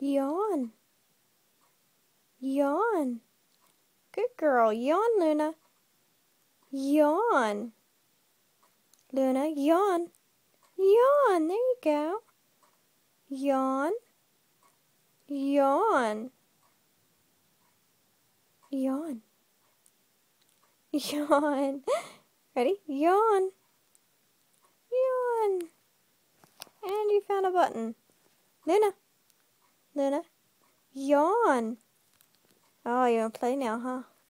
Yawn. Yawn. Good girl. Yawn, Luna. Yawn. Luna, yawn. Yawn. There you go. Yawn. Yawn. Yawn. Yawn. Ready? Yawn. Yawn. And you found a button. Luna. Luna. Yawn. Oh, you want to play now, huh?